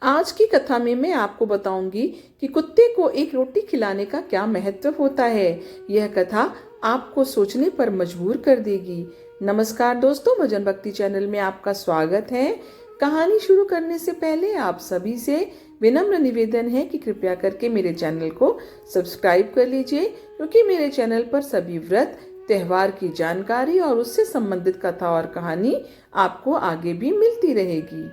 आज की कथा में मैं आपको बताऊंगी कि कुत्ते को एक रोटी खिलाने का क्या महत्व होता है। यह कथा आपको सोचने पर मजबूर कर देगी। नमस्कार दोस्तों, भजन भक्ति चैनल में आपका स्वागत है। कहानी शुरू करने से पहले आप सभी से विनम्र निवेदन है कि कृपया करके मेरे चैनल को सब्सक्राइब कर लीजिए, क्योंकि मेरे चैनल पर सभी व्रत, त्योहार की जानकारी और उससे संबंधित कथा और कहानी आपको आगे भी मिलती रहेगी।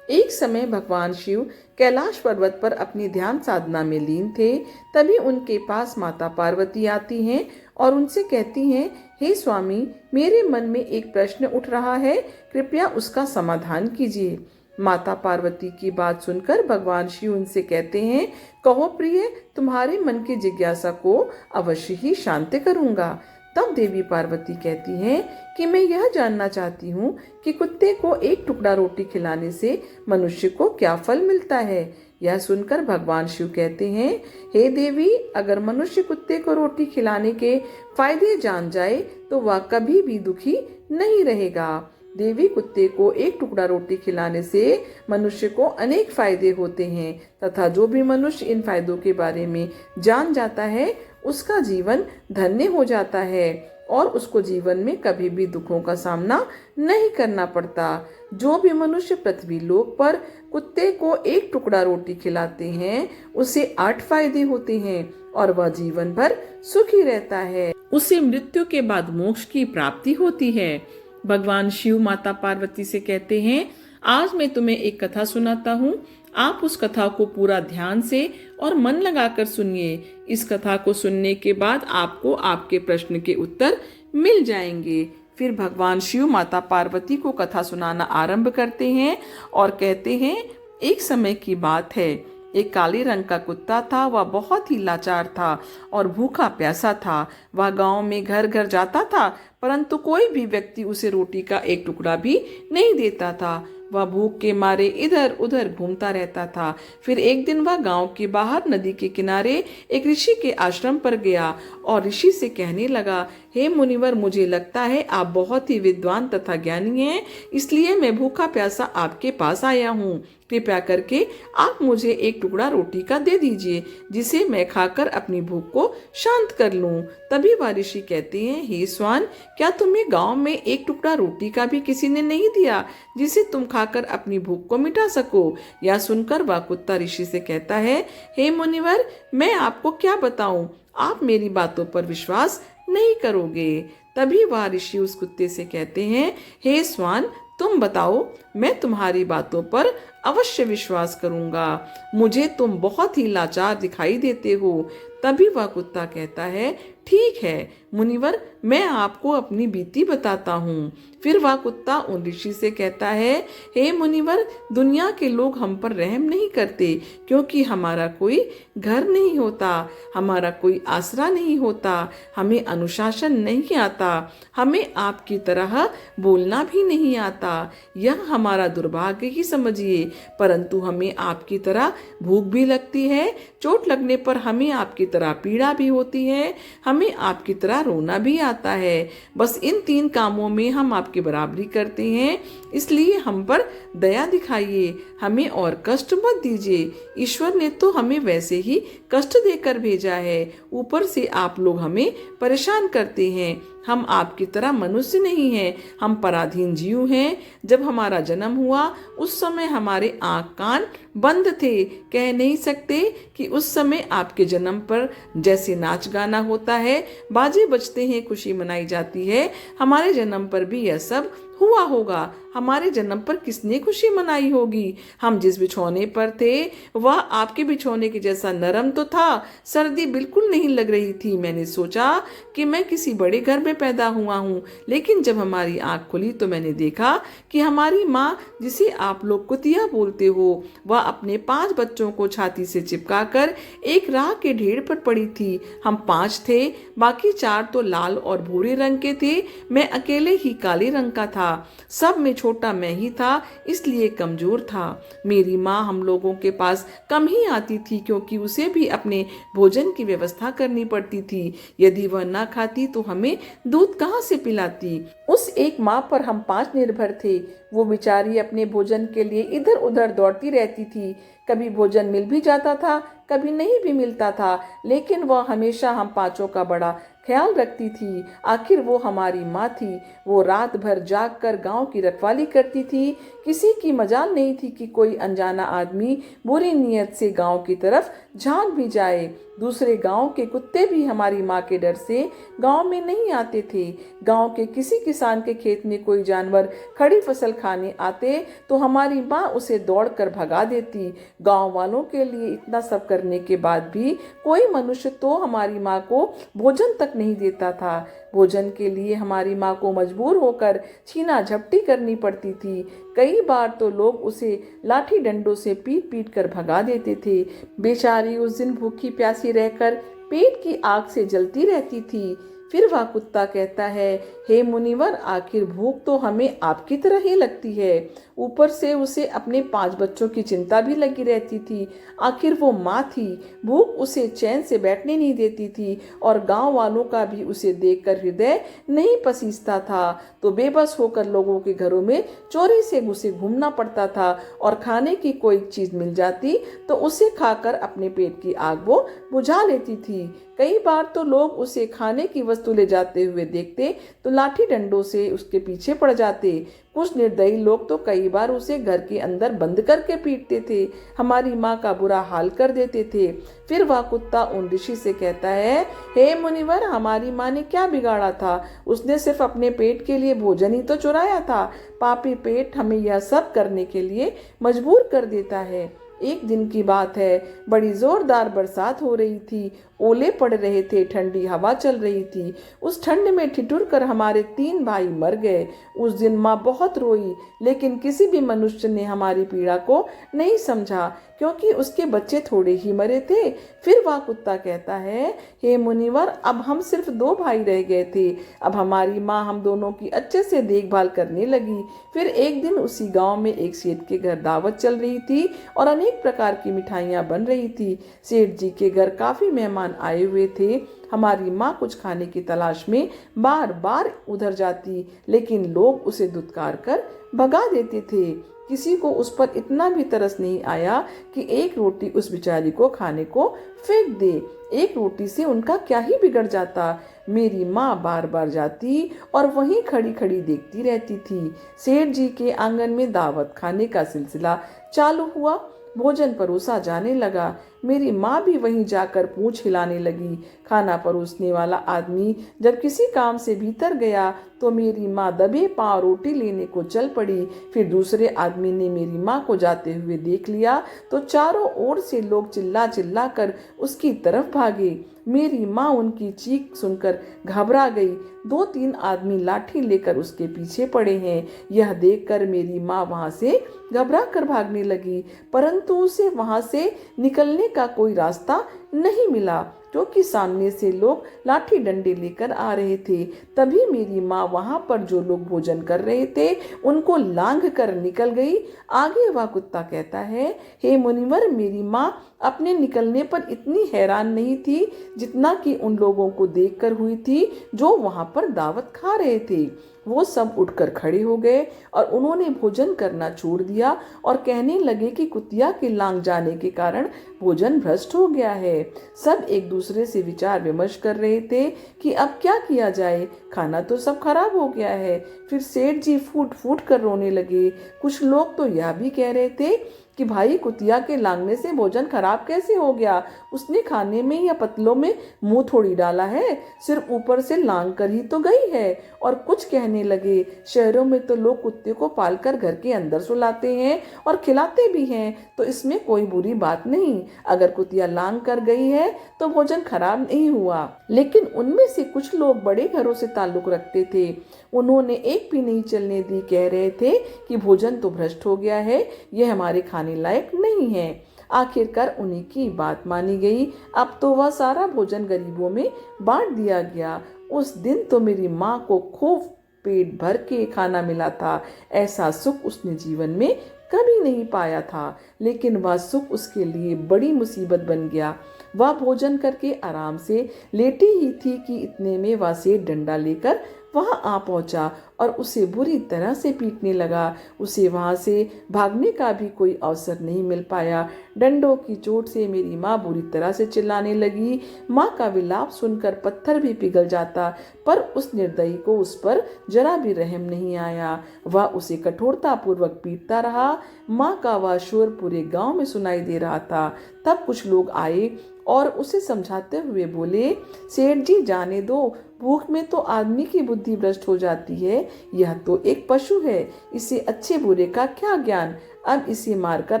एक समय भगवान शिव कैलाश पर्वत पर अपनी ध्यान साधना में लीन थे। तभी उनके पास माता पार्वती आती हैं और उनसे कहती हैं, हे स्वामी, मेरे मन में एक प्रश्न उठ रहा है, कृपया उसका समाधान कीजिए। माता पार्वती की बात सुनकर भगवान शिव उनसे कहते हैं, कहो प्रिय, तुम्हारे मन की जिज्ञासा को अवश्य ही शांत करूंगा। तब देवी पार्वती कहती हैं कि मैं यह जानना चाहती हूँ कि कुत्ते को एक टुकड़ा रोटी खिलाने से मनुष्य को क्या फल मिलता है। यह सुनकर भगवान शिव कहते हैं, हे देवी, अगर मनुष्य कुत्ते को रोटी खिलाने के फायदे जान जाए तो वह कभी भी दुखी नहीं रहेगा। देवी, कुत्ते को एक टुकड़ा रोटी खिलाने से मनुष्य को अनेक फायदे होते हैं तथा जो भी मनुष्य इन फायदों के बारे में जान जाता है उसका जीवन धन्य हो जाता है और उसको जीवन में कभी भी दुखों का सामना नहीं करना पड़ता। जो भी मनुष्य पृथ्वी लोक पर कुत्ते को एक टुकड़ा रोटी खिलाते हैं उसे 8 फायदे होते हैं और वह जीवन भर सुखी रहता है। उसे मृत्यु के बाद मोक्ष की प्राप्ति होती है। भगवान शिव माता पार्वती से कहते हैं, आज मैं तुम्हें एक कथा सुनाता हूँ। आप उस कथा को पूरा ध्यान से और मन लगाकर सुनिए। इस कथा को सुनने के बाद आपको आपके प्रश्न के उत्तर मिल जाएंगे। फिर भगवान शिव माता पार्वती को कथा सुनाना आरंभ करते हैं और कहते हैं, एक समय की बात है, एक काले रंग का कुत्ता था। वह बहुत ही लाचार था और भूखा प्यासा था। वह गांव में घर घर जाता था, परंतु कोई भी व्यक्ति उसे रोटी का एक टुकड़ा भी नहीं देता था। वह भूख के मारे इधर उधर घूमता रहता था। फिर एक दिन वह गांव के बाहर नदी के किनारे एक ऋषि के आश्रम पर गया और ऋषि से कहने लगा, हे मुनिवर, मुझे लगता है आप बहुत ही विद्वान तथा ज्ञानी हैं, इसलिए मैं भूखा प्यासा आपके पास आया हूँ। कृपया करके आप मुझे एक टुकड़ा रोटी का दे दीजिए, जिसे मैं खाकर अपनी भूख को शांत कर लूं। तभी वह ऋषि कहते हैं, हे स्वान, क्या तुम्हें गांव में एक टुकड़ा रोटी का भी किसी ने नहीं दिया जिसे तुम खाकर अपनी भूख को मिटा सको? यह सुनकर वह कुत्ता ऋषि से कहता है, हे मुनिवर, मैं आपको क्या बताऊं, आप मेरी बातों पर विश्वास नहीं करोगे। तभी वह ऋषि उस कुत्ते से कहते हैं, हे स्वान, तुम बताओ, मैं तुम्हारी बातों पर अवश्य विश्वास करूंगा। मुझे तुम बहुत ही लाचार दिखाई देते हो। तभी वह कुत्ता कहता है, ठीक है मुनिवर, मैं आपको अपनी बीती बताता हूँ। फिर वह कुत्ता उन ऋषि से कहता है, हे मुनिवर, दुनिया के लोग हम पर रहम नहीं करते, क्योंकि हमारा कोई घर नहीं होता, हमारा कोई आसरा नहीं होता, हमें अनुशासन नहीं आता, हमें आपकी तरह बोलना भी नहीं आता। यह हमारा दुर्भाग्य ही समझिए, परंतु हमें आपकी तरह भूख भी लगती है, चोट लगने पर हमें आपकी तरह पीड़ा भी होती है, हमें आपकी तरह रोना भी आता है। बस इन 3 कामों में हम आपकी बराबरी करते हैं, इसलिए हम पर दया दिखाइए, हमें और कष्ट मत दीजिए। ईश्वर ने तो हमें वैसे ही कष्ट देकर भेजा है, ऊपर से आप लोग हमें परेशान करते हैं। हम आपकी तरह मनुष्य नहीं हैं, हम पराधीन जीव हैं। जब हमारा जन्म हुआ उस समय हमारे आँख कान बंद थे, कह नहीं सकते कि उस समय आपके जन्म पर जैसे नाच गाना होता है, बाजे बजते हैं, खुशी मनाई जाती है, हमारे जन्म पर भी यह सब हुआ होगा। हमारे जन्म पर किसने खुशी मनाई होगी? हम जिस बिछौने पर थे वह आपके बिछौने के जैसा नरम तो था, सर्दी बिल्कुल नहीं लग रही थी। मैंने सोचा कि मैं किसी बड़े घर में पैदा हुआ हूँ, लेकिन जब हमारी आँख खुली तो मैंने देखा कि हमारी माँ, जिसे आप लोग कुतिया बोलते हो, वह अपने 5 बच्चों को छाती से चिपका कर एक राख के ढेर पर पड़ी थी। हम 5 थे, बाकी 4 तो लाल और भूरे रंग के थे, मैं अकेले ही काले रंग का था। था। सब में छोटा मैं ही था, इसलिए कमजोर था। मेरी माँ हम लोगों के पास कम ही आती थी, क्योंकि उसे भी अपने भोजन की व्यवस्था करनी पड़ती थी। यदि वह ना खाती तो हमें दूध कहाँ से पिलाती। उस एक माँ पर हम 5 निर्भर थे। वो बेचारी अपने भोजन के लिए इधर उधर दौड़ती रहती थी। कभी भोजन मिल भी जाता था, कभी नहीं भी मिलता था, लेकिन वह हमेशा हम 5 का बड़ा ख्याल रखती थी। आखिर वो हमारी माँ थी। वो रात भर जाग कर गाँव की रखवाली करती थी। किसी की मजाल नहीं थी कि कोई अनजाना आदमी बुरी नीयत से गांव की तरफ झांक भी जाए। दूसरे गांव के कुत्ते भी हमारी माँ के डर से गांव में नहीं आते थे। गांव के किसी किसान के खेत में कोई जानवर खड़ी फसल खाने आते तो हमारी माँ उसे दौड़कर भगा देती। गांव वालों के लिए इतना सब करने के बाद भी कोई मनुष्य तो हमारी माँ को भोजन तक नहीं देता था। भोजन के लिए हमारी माँ को मजबूर होकर छीना झपटी करनी पड़ती थी। कई बार तो लोग उसे लाठी डंडों से पीट पीट कर भगा देते थे। बेचारी उस दिन भूखी प्यासी रहकर पेट की आग से जलती रहती थी। फिर वह कुत्ता कहता है, हे मुनिवर, आखिर भूख तो हमें आपकी तरह ही लगती है। ऊपर से उसे अपने 5 बच्चों की चिंता भी लगी रहती थी। आखिर वो माँ थी। भूख उसे चैन से बैठने नहीं देती थी और गांव वालों का भी उसे देखकर हृदय नहीं पसीजता था। तो बेबस होकर लोगों के घरों में चोरी से घुसे घूमना पड़ता था और खाने की कोई चीज मिल जाती तो उसे खाकर अपने पेट की आग वो बुझा लेती थी। कई बार तो लोग उसे खाने की वस्तु ले जाते हुए देखते तो लाठी डंडों से उसके पीछे पड़ जाते। कुछ निर्दयी लोग तो कई बार उसे घर के अंदर बंद करके पीटते थे, हमारी माँ का बुरा हाल कर देते थे। फिर वह कुत्ता उन ऋषि से कहता है, हे मुनिवर, हमारी माँ ने क्या बिगाड़ा था? उसने सिर्फ अपने पेट के लिए भोजन ही तो चुराया था। पापी पेट हमें यह सब करने के लिए मजबूर कर देता है। एक दिन की बात है, बड़ी जोरदार बरसात हो रही थी। ओले पड़ रहे थे, ठंडी हवा चल रही थी। उस ठंड में ठिठुर कर हमारे 3 भाई मर गए। उस दिन माँ बहुत रोई, लेकिन किसी भी मनुष्य ने हमारी पीड़ा को नहीं समझा, क्योंकि उसके बच्चे थोड़े ही मरे थे। फिर वह कुत्ता कहता है, हे मुनिवर, अब हम सिर्फ 2 भाई रह गए थे। अब हमारी माँ हम दोनों की अच्छे से देखभाल करने लगी। फिर एक दिन उसी गांव में एक सेठ के घर दावत चल रही थी और अनेक प्रकार की मिठाइयाँ बन रही थी। सेठ जी के घर काफी मेहमान आए हुए थे। हमारी माँ कुछ खाने की तलाश में बार बार उधर जाती, लेकिन लोग उसे दुत्कार कर भगा देते थे। किसी को उस पर इतना भी तरस नहीं आया कि एक रोटी उस बेचारी को खाने को फेंक दे। एक रोटी से उनका क्या ही बिगड़ जाता। मेरी माँ बार बार जाती और वहीं खड़ी खड़ी देखती रहती थी। सेठ जी के आंगन में दावत खाने का सिलसिला चालू हुआ। भोजन परोसा जाने लगा। मेरी माँ भी वहीं जाकर पूंछ हिलाने लगी। खाना परोसने वाला आदमी जब किसी काम से भीतर गया तो मेरी माँ दबे पांव रोटी लेने को चल पड़ी। फिर दूसरे आदमी ने मेरी माँ को जाते हुए देख लिया तो चारों ओर से लोग चिल्ला चिल्ला कर उसकी तरफ भागे। मेरी माँ उनकी चीख सुनकर घबरा गई। 2-3 आदमी लाठी लेकर उसके पीछे पड़े हैं। यह देखकर मेरी माँ वहां से घबरा कर भागने लगी, परंतु उसे वहां से निकलने का कोई रास्ता नहीं मिला, क्योंकि सामने से लोग लाठी डंडे लेकर आ रहे थे। तभी मेरी माँ वहां पर जो लोग भोजन कर रहे थे उनको लांघ कर निकल गई। आगे वह कुत्ता कहता है, हे मुनिवर, मेरी माँ अपने निकलने पर इतनी हैरान नहीं थी जितना कि उन लोगों को देखकर हुई थी जो वहां पर दावत खा रहे थे। वो सब उठकर खड़े हो गए और उन्होंने भोजन करना छोड़ दिया और कहने लगे कि कुतिया के लांग जाने के कारण भोजन भ्रष्ट हो गया है। सब एक दूसरे से विचार विमर्श कर रहे थे कि अब क्या किया जाए, खाना तो सब खराब हो गया है। फिर सेठ जी फूट फूट कर रोने लगे। कुछ लोग तो यह भी कह रहे थे कि भाई, कुतिया के लांगने से भोजन खराब कैसे हो गया? उसने खाने में या पतलों में मुंह थोड़ी डाला है, सिर्फ ऊपर से लांग कर ही तो गई है। और कुछ कहने लगे, शहरों में तो लोग कुत्ते को पालकर घर के अंदर सुलाते हैं और खिलाते भी हैं, तो इसमें कोई बुरी बात नहीं। अगर कुतिया लांग कर गई है तो भोजन खराब नहीं हुआ। लेकिन उनमें से कुछ लोग बड़े घरों से ताल्लुक रखते थे। उन्होंने एक भी नहीं चलने दी। कह रहे थे कि भोजन तो भ्रष्ट हो गया है, यह हमारे खाने लायक नहीं है। आखिरकार उन्हीं की बात मानी गई। अब तो वह सारा भोजन गरीबों में बांट दिया गया। उस दिन तो मेरी माँ को खूब पेट भर के खाना मिला था। ऐसा सुख उसने जीवन में कभी नहीं पाया था, लेकिन वह सुख उसके लिए बड़ी मुसीबत बन गया। वह भोजन करके आराम से लेटी ही थी कि इतने में वह सेठ डंडा लेकर वहां आ पहुंचा और उसे बुरी तरह से पीटने लगा। उसे वहां से भागने का भी कोई अवसर नहीं मिल पाया। डंडों की चोट से मेरी माँ बुरी तरह से चिल्लाने लगी। माँ का विलाप सुनकर पत्थर भी पिघल जाता, पर उस निर्दयी को उस पर जरा भी रहम नहीं आया। वह उसे कठोरता पूर्वक पीटता रहा। माँ का वह शोर पूरे गांव में सुनाई दे रहा था। तब कुछ लोग आए और उसे समझाते हुए बोले, सेठ जी जाने दो, भूख में तो आदमी की बुद्धि भ्रष्ट हो जाती है। यह तो एक पशु है, इसे अच्छे बुरे का क्या ज्ञान। अब इसे मारकर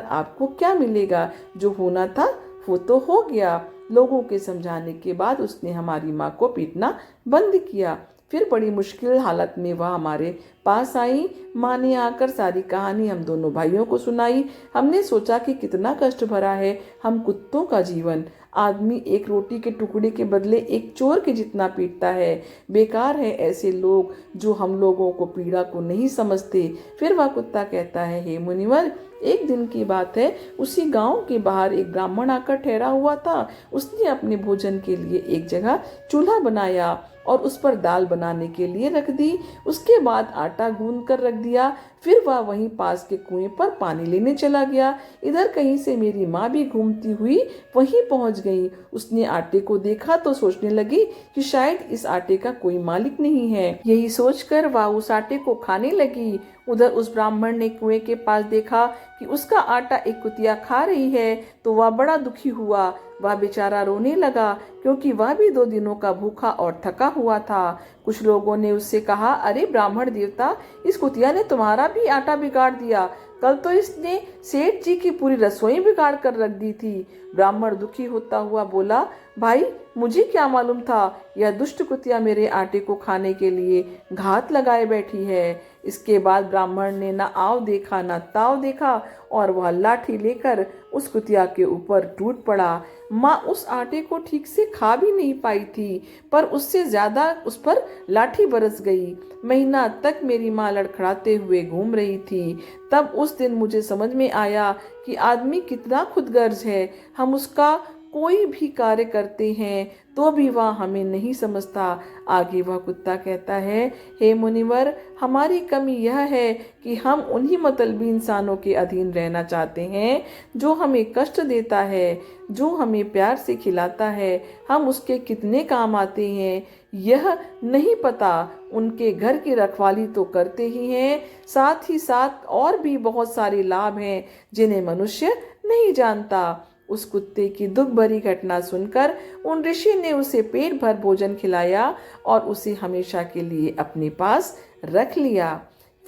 आपको क्या मिलेगा? जो होना था वो तो हो गया। लोगों के समझाने के बाद उसने हमारी माँ को पीटना बंद किया। फिर बड़ी मुश्किल हालत में वह हमारे पास आई। माँ ने आकर सारी कहानी हम दोनों भाइयों को सुनाई। हमने सोचा कि कितना कष्ट भरा है हम कुत्तों का जीवन। आदमी एक रोटी के टुकड़े के बदले एक चोर के जितना पीटता है। बेकार है ऐसे लोग जो हम लोगों को पीड़ा को नहीं समझते। फिर वह कुत्ता कहता है, हे मुनिवर, एक दिन की बात है, उसी गांव के बाहर एक ब्राह्मण आकर ठहरा हुआ था। उसने अपने भोजन के लिए एक जगह चूल्हा बनाया और उस पर दाल बनाने के लिए रख दी। उसके बाद आटा गूंद कर रख दिया। फिर वह वहीं पास के कुएं पर पानी लेने चला गया। इधर कहीं से मेरी माँ भी घूमती हुई वहीं पहुंच गई। उसने आटे को देखा तो सोचने लगी कि शायद इस आटे का कोई मालिक नहीं है। यही सोचकर वह उस आटे को खाने लगी। उधर उस ब्राह्मण ने कुएं के पास देखा कि उसका आटा एक कुतिया खा रही है, तो वह बड़ा दुखी हुआ। वह बेचारा रोने लगा, क्योंकि वह भी 2 दिनों का भूखा और थका हुआ था। कुछ लोगों ने उससे कहा, अरे ब्राह्मण देवता, इस कुतिया ने तुम्हारा भी आटा बिगाड़ दिया। कल तो इसने सेठ जी की पूरी रसोई बिगाड़ कर रख दी थी। ब्राह्मण दुखी होता हुआ बोला, भाई मुझे क्या मालूम था, यह दुष्ट कुतिया मेरे आटे को खाने के लिए घात लगाए बैठी है। इसके बाद ब्राह्मण ने न आव देखा न ताव देखा और वह लाठी लेकर उस कुतिया के ऊपर टूट पड़ा। माँ उस आटे को ठीक से खा भी नहीं पाई थी, पर उससे ज्यादा उस पर लाठी बरस गई। महीना तक मेरी माँ लड़खड़ाते हुए घूम रही थी। तब उस दिन मुझे समझ में आया कि आदमी कितना खुदगर्ज है। हम उसका कोई भी कार्य करते हैं तो भी वह हमें नहीं समझता। आगे वह कुत्ता कहता है, हे मुनिवर, हमारी कमी यह है कि हम उन्हीं मतलबी इंसानों के अधीन रहना चाहते हैं जो हमें कष्ट देता है, जो हमें प्यार से खिलाता है। हम उसके कितने काम आते हैं यह नहीं पता। उनके घर की रखवाली तो करते ही हैं, साथ ही साथ और भी बहुत सारे लाभ हैं जिन्हें मनुष्य नहीं जानता। उस कुत्ते की दुख भरी घटना सुनकर उन ऋषि ने उसे पेट भर भोजन खिलाया और उसे हमेशा के लिए अपने पास रख लिया।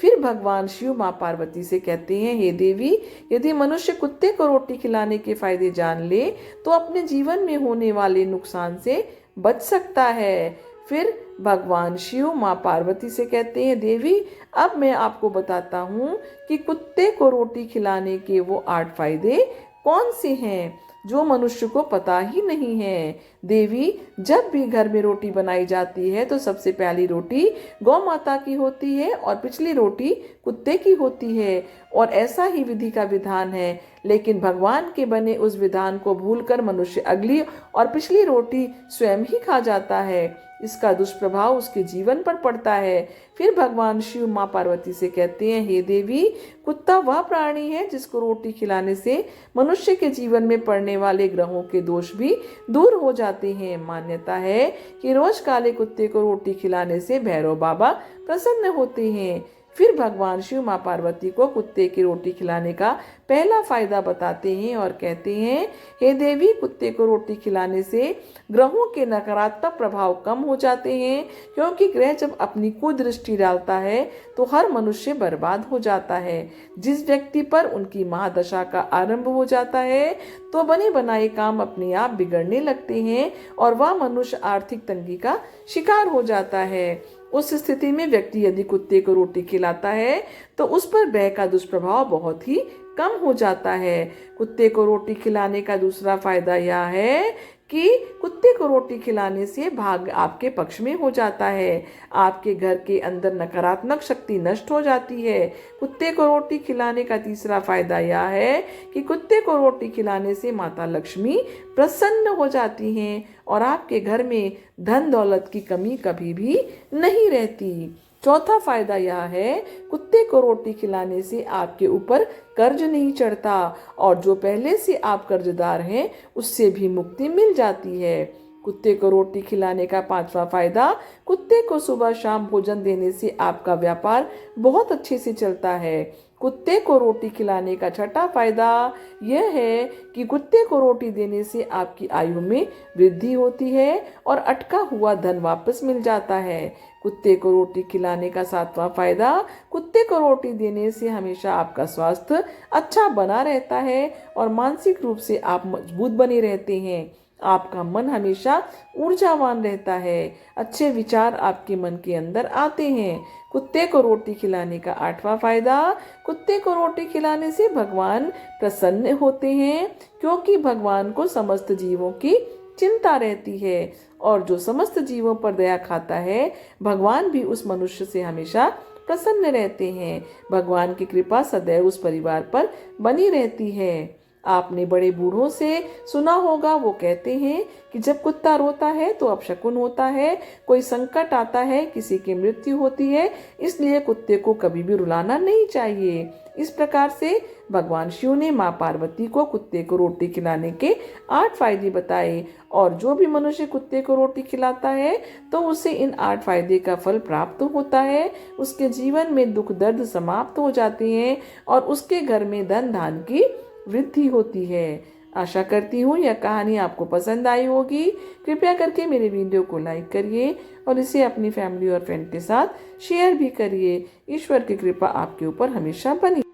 फिर भगवान शिव माँ पार्वती से कहते हैं, हे देवी, यदि मनुष्य कुत्ते को रोटी खिलाने के फायदे जान ले तो अपने जीवन में होने वाले नुकसान से बच सकता है। फिर भगवान शिव माँ पार्वती से कहते हैं, देवी, अब मैं आपको बताता हूँ कि कुत्ते को रोटी खिलाने के वो 8 फायदे कौन से हैं जो मनुष्य को पता ही नहीं है। देवी, जब भी घर में रोटी बनाई जाती है तो सबसे पहली रोटी गौ माता की होती है और पिछली रोटी कुत्ते की होती है, और ऐसा ही विधि का विधान है। लेकिन भगवान के बने उस विधान को भूलकर मनुष्य अगली और पिछली रोटी स्वयं ही खा जाता है। इसका दुष्प्रभाव उसके जीवन पर पड़ता है। फिर भगवान शिव माँ पार्वती से कहते हैं, हे देवी, कुत्ता वह प्राणी है जिसको रोटी खिलाने से मनुष्य के जीवन में पड़ने वाले ग्रहों के दोष भी दूर हो जाते हैं। मान्यता है कि रोज काले कुत्ते को रोटी खिलाने से भैरव बाबा प्रसन्न होते हैं। फिर भगवान शिव माँ पार्वती को कुत्ते की रोटी खिलाने का पहला फायदा बताते हैं और कहते हैं, हे देवी, कुत्ते को रोटी खिलाने से ग्रहों के नकारात्मक प्रभाव कम हो जाते हैं, क्योंकि ग्रह जब अपनी कुदृष्टि डालता है तो हर मनुष्य बर्बाद हो जाता है। जिस व्यक्ति पर उनकी महादशा का आरंभ हो जाता है तो बने बनाए काम अपने आप बिगड़ने लगते हैं और वह मनुष्य आर्थिक तंगी का शिकार हो जाता है। उस स्थिति में व्यक्ति यदि कुत्ते को रोटी खिलाता है तो उस पर भय का दुष्प्रभाव बहुत ही कम हो जाता है। कुत्ते को रोटी खिलाने का दूसरा फायदा यह है कि कुत्ते को रोटी खिलाने से भाग्य आपके पक्ष में हो जाता है। आपके घर के अंदर नकारात्मक शक्ति नष्ट हो जाती है। कुत्ते को रोटी खिलाने का तीसरा फायदा यह है कि कुत्ते को रोटी खिलाने से माता लक्ष्मी प्रसन्न हो जाती हैं और आपके घर में धन दौलत की कमी कभी भी नहीं रहती। चौथा फायदा यह है, कुत्ते को रोटी खिलाने से आपके ऊपर कर्ज नहीं चढ़ता और जो पहले से आप कर्जदार हैं उससे भी मुक्ति मिल जाती है। कुत्ते को रोटी खिलाने का पांचवा फायदा, कुत्ते को सुबह शाम भोजन देने से आपका व्यापार बहुत अच्छे से चलता है। कुत्ते को रोटी खिलाने का छठा फायदा यह है कि कुत्ते को रोटी देने से आपकी आयु में वृद्धि होती है और अटका हुआ धन वापस मिल जाता है। कुत्ते को रोटी खिलाने का सातवां फायदा, कुत्ते को रोटी देने से हमेशा आपका स्वास्थ्य अच्छा बना रहता है और मानसिक रूप से आप मजबूत बने रहते हैं। आपका मन हमेशा ऊर्जावान रहता है। अच्छे विचार आपके मन के अंदर आते हैं। कुत्ते को रोटी खिलाने का आठवां फायदा, कुत्ते को रोटी खिलाने से भगवान प्रसन्न होते हैं क्योंकि भगवान को समस्त जीवों की चिंता रहती है और जो समस्त जीवों पर दया खाता है भगवान भी उस मनुष्य से हमेशा प्रसन्न रहते हैं। भगवान की कृपा सदैव उस परिवार पर बनी रहती है। आपने बड़े बूढ़ों से सुना होगा, वो कहते हैं कि जब कुत्ता रोता है तो अपशकुन होता है, कोई संकट आता है, किसी की मृत्यु होती है, इसलिए कुत्ते को कभी भी रुलाना नहीं चाहिए। इस प्रकार से भगवान शिव ने माँ पार्वती को कुत्ते को रोटी खिलाने के 8 फायदे बताए और जो भी मनुष्य कुत्ते को रोटी खिलाता है तो उसे इन 8 फायदे का फल प्राप्त होता है। उसके जीवन में दुख दर्द समाप्त हो जाते हैं और उसके घर में धन धान्य की वृद्धि होती है। आशा करती हूँ यह कहानी आपको पसंद आई होगी। कृपया करके मेरे वीडियो को लाइक करिए और इसे अपनी फैमिली और फ्रेंड के साथ शेयर भी करिए। ईश्वर की कृपा आपके ऊपर हमेशा बनी।